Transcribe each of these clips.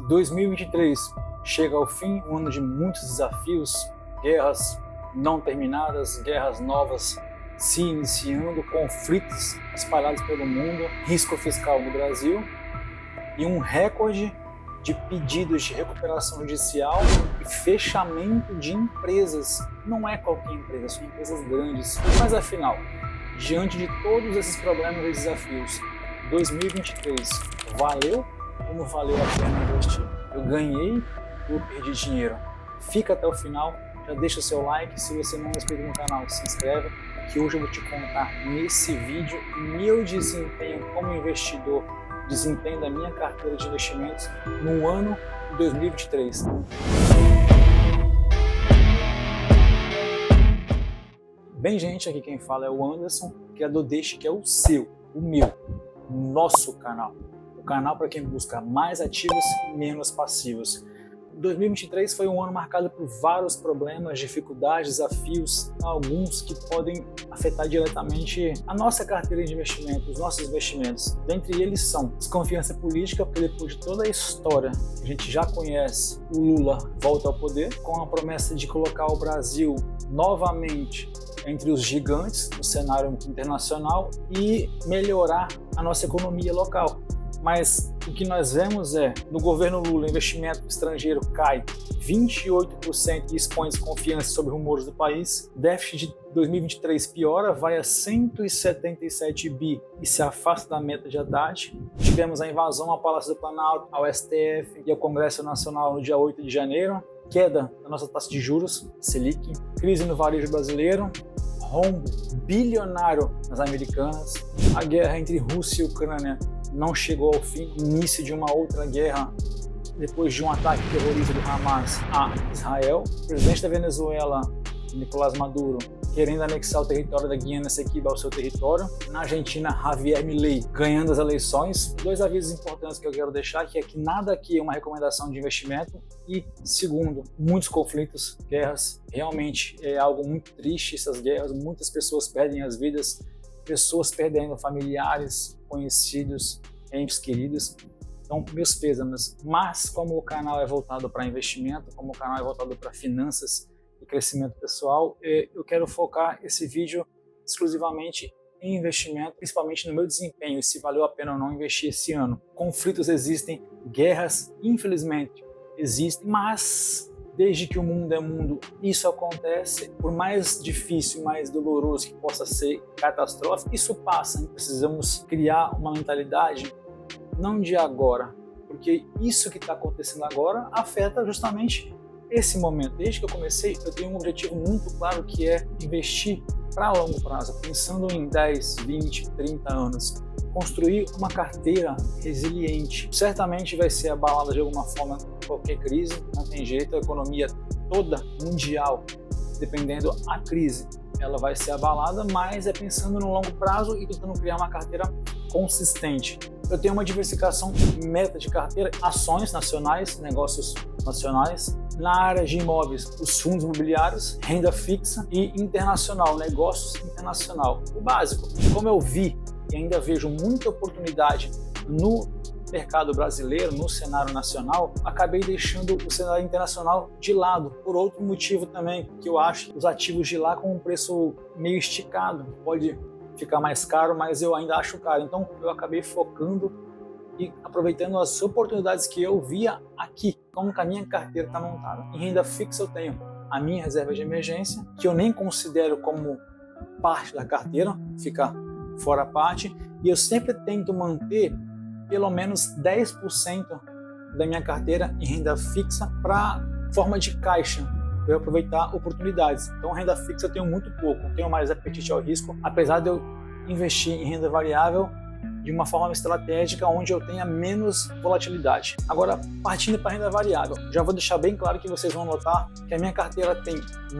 2023 chega ao fim, um ano de muitos desafios, guerras não terminadas, guerras novas se iniciando, conflitos espalhados pelo mundo, risco fiscal no Brasil e um recorde de pedidos de recuperação judicial e fechamento de empresas. Não é qualquer empresa, são empresas grandes. Mas afinal, diante de todos esses problemas e desafios, 2023 valeu ou não valeu a pena investir? Eu ganhei ou eu perdi dinheiro? Fica até o final, já deixa o seu like, se você não é inscrito no canal, se inscreve, que hoje eu vou te contar nesse vídeo meu desempenho como investidor, desempenho da minha carteira de investimentos no ano de 2023. Bem, gente, aqui quem fala é o Anderson, criador deste que é o seu, o meu, o nosso canal. O canal para quem busca mais ativos e menos passivos. 2023 foi um ano marcado por vários problemas, dificuldades, desafios, alguns que podem afetar diretamente a nossa carteira de investimento, os nossos investimentos. Dentre eles são desconfiança política, porque depois de toda a história que a gente já conhece, o Lula volta ao poder com a promessa de colocar o Brasil novamente entre os gigantes no cenário internacional e melhorar a nossa economia local. Mas o que nós vemos é, no governo Lula, o investimento estrangeiro cai 28% e expõe desconfiança sobre rumores do país. Déficit de 2023 piora, vai a 177 bi e se afasta da meta de Haddad. Tivemos a invasão ao Palácio do Planalto, ao STF e ao Congresso Nacional no dia 8 de janeiro. Queda da nossa taxa de juros, Selic. Crise no varejo brasileiro. Rombo bilionário nas Americanas. A guerra entre Rússia e Ucrânia não chegou ao fim, início de uma outra guerra depois de um ataque terrorista do Hamas a Israel. O presidente da Venezuela, Nicolás Maduro, querendo anexar o território da Guiana Esequiba ao seu território. Na Argentina, Javier Milei ganhando as eleições. Dois avisos importantes que eu quero deixar, que é que nada aqui é uma recomendação de investimento e, segundo, muitos conflitos, guerras, realmente é algo muito triste essas guerras, muitas pessoas perdem as vidas, pessoas perdendo familiares, conhecidos, entes queridos. Então, meus pêsames. Mas, como o canal é voltado para investimento, como o canal é voltado para finanças e crescimento pessoal, eu quero focar esse vídeo exclusivamente em investimento, principalmente no meu desempenho, se valeu a pena ou não investir esse ano. Conflitos existem, guerras, infelizmente, existem, mas desde que o mundo é mundo, isso acontece. Por mais difícil, mais doloroso que possa ser, catastrófico, isso passa. Precisamos criar uma mentalidade não de agora, porque isso que está acontecendo agora afeta justamente esse momento. Desde que eu comecei, eu tenho um objetivo muito claro, que é investir para longo prazo, pensando em 10, 20, 30 anos. Construir uma carteira resiliente. Certamente vai ser abalada de alguma forma qualquer crise, não tem jeito, a economia toda mundial, dependendo da crise, ela vai ser abalada, mas é pensando no longo prazo e tentando criar uma carteira consistente. Eu tenho uma diversificação meta de carteira, ações nacionais, negócios nacionais, na área de imóveis, os fundos imobiliários, renda fixa e internacional, negócios internacional. O básico, como eu vi e ainda vejo muita oportunidade no mercado brasileiro, no cenário nacional, acabei deixando o cenário internacional de lado, por outro motivo também, que eu acho os ativos de lá com um preço meio esticado, pode ficar mais caro, mas eu ainda acho caro, então eu acabei focando e aproveitando as oportunidades que eu via aqui, como que a minha carteira está montada. Em renda fixa eu tenho a minha reserva de emergência, que eu nem considero como parte da carteira, fica fora a parte, e eu sempre tento manter pelo menos 10% da minha carteira em renda fixa para forma de caixa, para eu aproveitar oportunidades. Então, renda fixa eu tenho muito pouco, tenho mais apetite ao risco, apesar de eu investir em renda variável de uma forma estratégica onde eu tenha menos volatilidade. Agora, partindo para a renda variável, já vou deixar bem claro que vocês vão notar que a minha carteira tem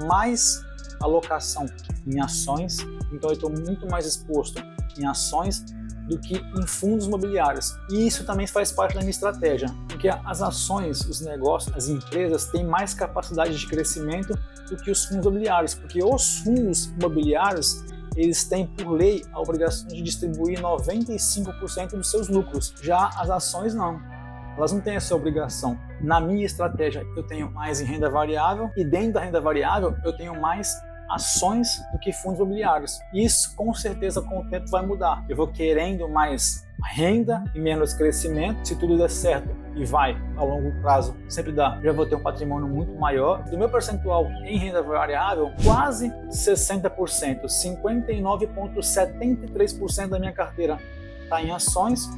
mais alocação em ações, então eu estou muito mais exposto em ações do que em fundos imobiliários. E isso também faz parte da minha estratégia, porque as ações, os negócios, as empresas têm mais capacidade de crescimento do que os fundos imobiliários, porque os fundos imobiliários eles têm por lei a obrigação de distribuir 95% dos seus lucros, já as ações não. elas não têm essa obrigação. Na minha estratégia, eu tenho mais em renda variável e dentro da renda variável eu tenho mais ações do que fundos imobiliários. Isso com certeza com o tempo vai mudar. Eu vou querendo mais renda e menos crescimento. Se tudo der certo e vai a longo prazo, sempre dá, já vou ter um patrimônio muito maior. Do meu percentual em renda variável, quase 60%, 59,73% da minha carteira está em ações,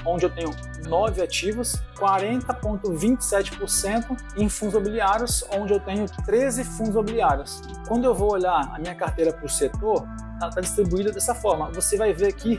onde eu tenho 9 ativos, 40,27% em fundos imobiliários, onde eu tenho 13 fundos imobiliários. Quando eu vou olhar a minha carteira por setor, ela está distribuída dessa forma. Você vai ver aqui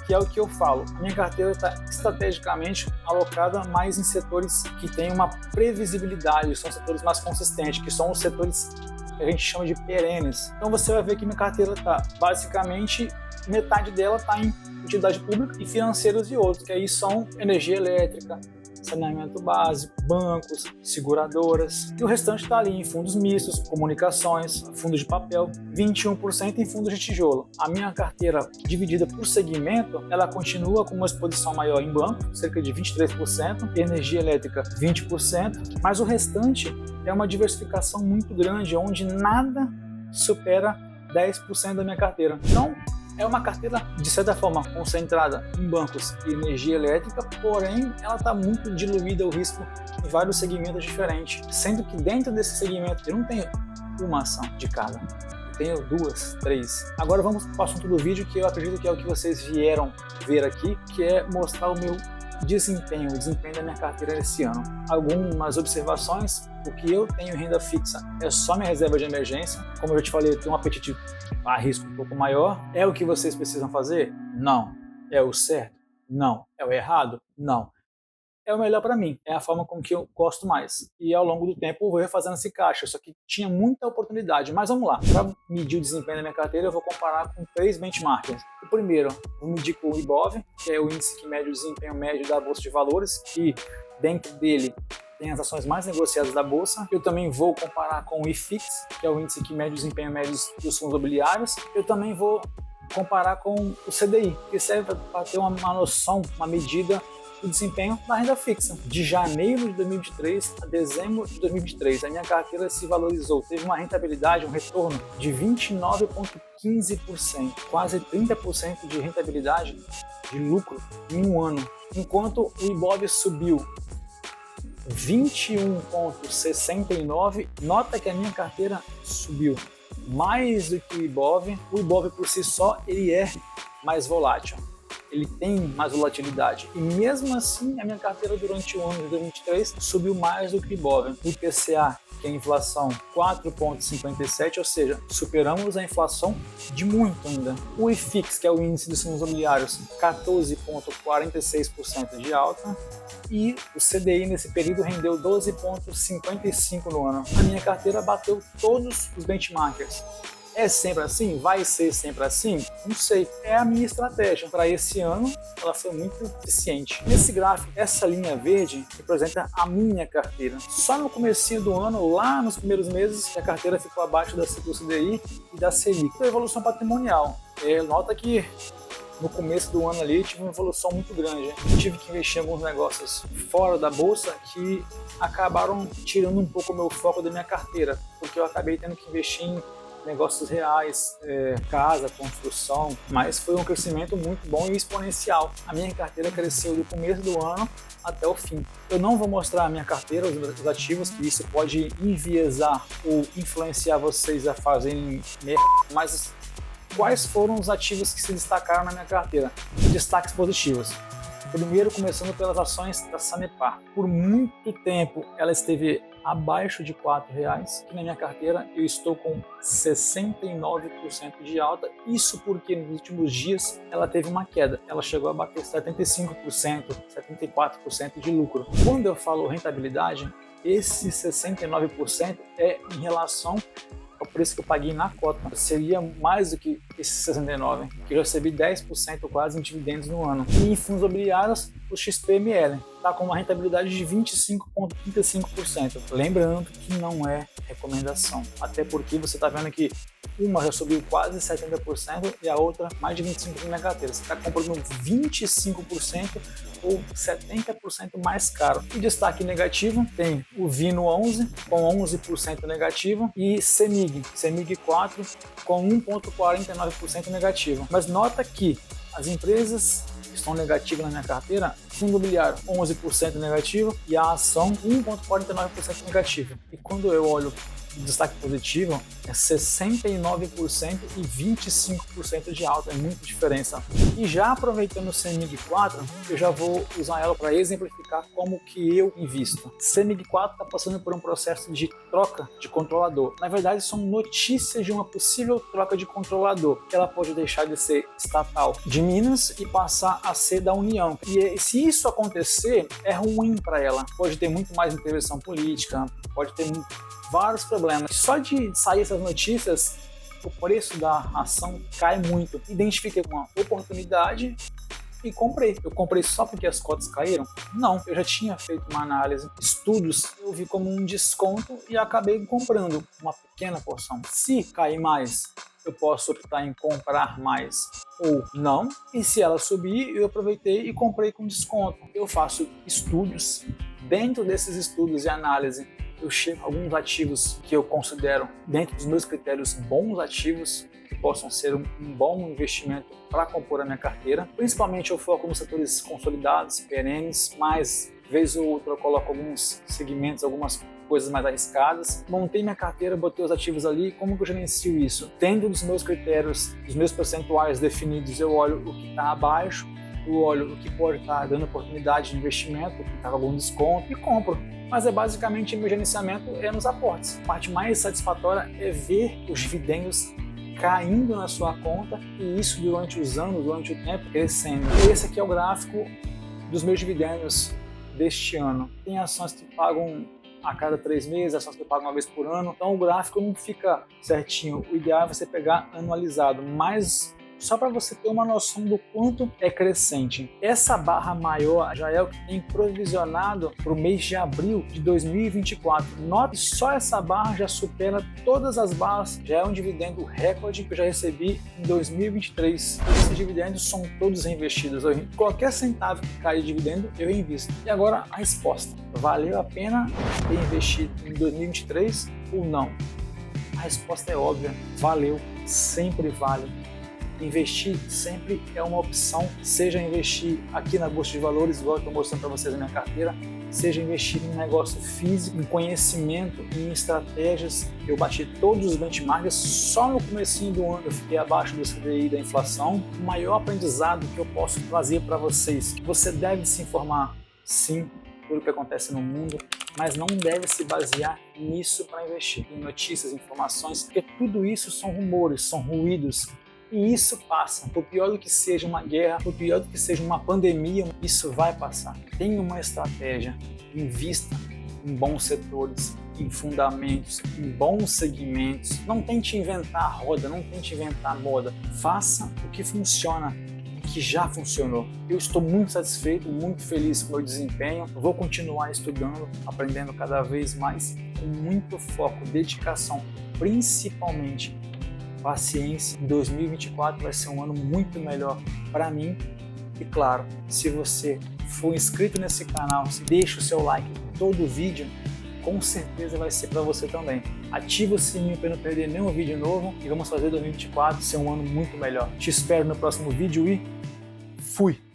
que é o que eu falo. A minha carteira está estrategicamente alocada mais em setores que têm uma previsibilidade, são setores mais consistentes, que são os setores que a gente chama de perenes. Então você vai ver que minha carteira está basicamente metade dela está em utilidade pública e financeiros e outros, que aí são energia elétrica, saneamento básico, bancos, seguradoras, e o restante está ali em fundos mistos, comunicações, fundos de papel, 21% em fundos de tijolo. A minha carteira dividida por segmento, ela continua com uma exposição maior em banco, cerca de 23%, e energia elétrica 20%, mas o restante é uma diversificação muito grande, onde nada supera 10% da minha carteira. Então, é uma carteira, de certa forma, concentrada em bancos e energia elétrica, porém, ela está muito diluída o risco em vários segmentos diferentes, sendo que dentro desse segmento eu não tenho uma ação de cada, eu tenho 2, 3. Agora vamos para o assunto do vídeo, que eu acredito que é o que vocês vieram ver aqui, que é mostrar o meu desempenho, o desempenho da minha carteira esse ano. Algumas observações: o que eu tenho em renda fixa é só minha reserva de emergência. Como eu já te falei, eu tenho um apetite a risco um pouco maior. É o que vocês precisam fazer? Não. É o certo? Não. É o errado? Não. É o melhor para mim, é a forma com que eu gosto mais. E ao longo do tempo eu vou refazendo esse caixa, só que tinha muita oportunidade. Mas vamos lá, para medir o desempenho da minha carteira eu vou comparar com 3 benchmarks. O primeiro, eu medir com o IBOV, que é o índice que mede o desempenho médio da Bolsa de Valores, que dentro dele tem as ações mais negociadas da Bolsa. Eu também vou comparar com o IFIX, que é o índice que mede o desempenho médio dos fundos imobiliários. Eu também vou comparar com o CDI, que serve para ter uma noção, uma medida do desempenho da renda fixa. De janeiro de 2023 a dezembro de 2023, a minha carteira se valorizou, teve uma rentabilidade, um retorno de 29,15%, quase 30% de rentabilidade de lucro em um ano, enquanto o IBOV subiu 21,69%. Nota que a minha carteira subiu mais do que o IBOV. O IBOV por si só ele é mais volátil, ele tem mais volatilidade. E mesmo assim, a minha carteira durante o ano de 2023 subiu mais do que o IBOV. O IPCA, que é a inflação, 4,57%, ou seja, superamos a inflação de muito ainda. O IFIX, que é o índice dos fundos imobiliários, 14,46% de alta. E o CDI nesse período rendeu 12,55% no ano. A minha carteira bateu todos os benchmarkers. É sempre assim? Vai ser sempre assim? Não sei. É a minha estratégia. Para esse ano, ela foi muito eficiente. Nesse gráfico, essa linha verde representa a minha carteira. Só no comecinho do ano, lá nos primeiros meses, a carteira ficou abaixo do CDI e da Selic. Então, evolução patrimonial. Nota que no começo do ano ali tive uma evolução muito grande. Eu tive que investir em alguns negócios fora da bolsa que acabaram tirando um pouco o meu foco da minha carteira, porque eu acabei tendo que investir em negócios reais, casa, construção, mas foi um crescimento muito bom e exponencial. A minha carteira cresceu do começo do ano até o fim. Eu não vou mostrar a minha carteira, os ativos, que isso pode enviesar ou influenciar vocês a fazerem merda, mas quais foram os ativos que se destacaram na minha carteira? Destaques positivos. Primeiro, começando pelas ações da Sanepar. Por muito tempo ela esteve abaixo de R$4. Aqui na minha carteira eu estou com 69% de alta. Isso porque nos últimos dias ela teve uma queda. Ela chegou a bater 75%, 74% de lucro. Quando eu falo rentabilidade, esse 69% é em relação ao preço que eu paguei na cota. Seria mais do que esse 69%, que eu recebi 10% quase em dividendos no ano. E em fundos imobiliários, o XPML está com uma rentabilidade de 25,35%. Lembrando que não é recomendação, até porque você está vendo que uma já subiu quase 70% e a outra mais de 25% na carteira. Você está comprando 25% ou 70% mais caro. E destaque negativo tem o Vino 11 com 11% negativo e CEMIG 4 com 1,49% negativo. Mas nota que as empresas que estão negativas na minha carteira, fundo imobiliário 11% negativo e a ação 1,49% negativo. E quando eu olho o destaque positivo, é 69% e 25% de alta, é muita diferença. E já aproveitando o CEMIG 4, eu já vou usar ela para exemplificar como que eu invisto. CEMIG 4 está passando por um processo de troca de controlador. Na verdade, são notícias de uma possível troca de controlador, que ela pode deixar de ser estatal de Minas e passar a ser da União. E se isso acontecer, é ruim para ela. Pode ter muito mais intervenção política, pode ter vários problemas. Só de sair essas notícias, o preço da ação cai muito. Identifiquei uma oportunidade e comprei. Eu comprei só porque as cotas caíram? Não, eu já tinha feito uma análise, estudos, eu vi como um desconto e acabei comprando uma pequena porção. Se cair mais, eu posso optar em comprar mais ou não. E se ela subir, eu aproveitei e comprei com desconto. Eu faço estudos. Dentro desses estudos e análise, eu chego a alguns ativos que eu considero, dentro dos meus critérios, bons ativos, que possam ser um bom investimento para compor a minha carteira. Principalmente eu foco nos setores consolidados, perenes, mas vez ou outra eu coloco alguns segmentos, algumas coisas mais arriscadas. Montei minha carteira, botei os ativos ali. Como que eu gerencio isso? Tendo os meus critérios, os meus percentuais definidos, eu olho o que está abaixo, eu olho o que pode estar dando oportunidade de investimento, o que está com algum desconto e compro. Mas é basicamente meu gerenciamento é nos aportes. A parte mais satisfatória é ver os dividendos caindo na sua conta e isso durante os anos, durante o tempo, crescendo. Esse aqui é o gráfico dos meus dividendos deste ano. Tem ações que pagam a cada 3 meses, ações que pagam uma vez por ano, então o gráfico não fica certinho. O ideal é você pegar anualizado, mas só para você ter uma noção do quanto é crescente. Essa barra maior já é o que tem provisionado para o mês de abril de 2024. Note, só essa barra já supera todas as barras, já é um dividendo recorde que eu já recebi em 2023. Esses dividendos são todos reinvestidos. Qualquer centavo que caia de dividendo, eu invisto. E agora a resposta. Valeu a pena ter investido em 2023 ou não? A resposta é óbvia. Valeu, sempre vale. Investir sempre é uma opção, seja investir aqui na Bolsa de Valores, igual eu estou mostrando para vocês na minha carteira, seja investir em um negócio físico, em conhecimento, em estratégias. Eu bati todos os benchmarks, só no comecinho do ano eu fiquei abaixo do CDI da inflação. O maior aprendizado que eu posso trazer para vocês, você deve se informar, sim, pelo que acontece no mundo, mas não deve se basear nisso para investir, em notícias, informações, porque tudo isso são rumores, são ruídos. E isso passa. Por pior do que seja uma guerra, por pior do que seja uma pandemia, isso vai passar. Tenha uma estratégia, invista em bons setores, em fundamentos, em bons segmentos. Não tente inventar a roda, não tente inventar a moda. Faça o que funciona, o que já funcionou. Eu estou muito satisfeito, muito feliz com o meu desempenho. Eu vou continuar estudando, aprendendo cada vez mais, com muito foco, dedicação, principalmente paciência. Em 2024 vai ser um ano muito melhor para mim. E claro, se você for inscrito nesse canal, deixa o seu like em todo o vídeo, com certeza vai ser para você também. Ativa o sininho para não perder nenhum vídeo novo e vamos fazer 2024 ser um ano muito melhor. Te espero no próximo vídeo e fui!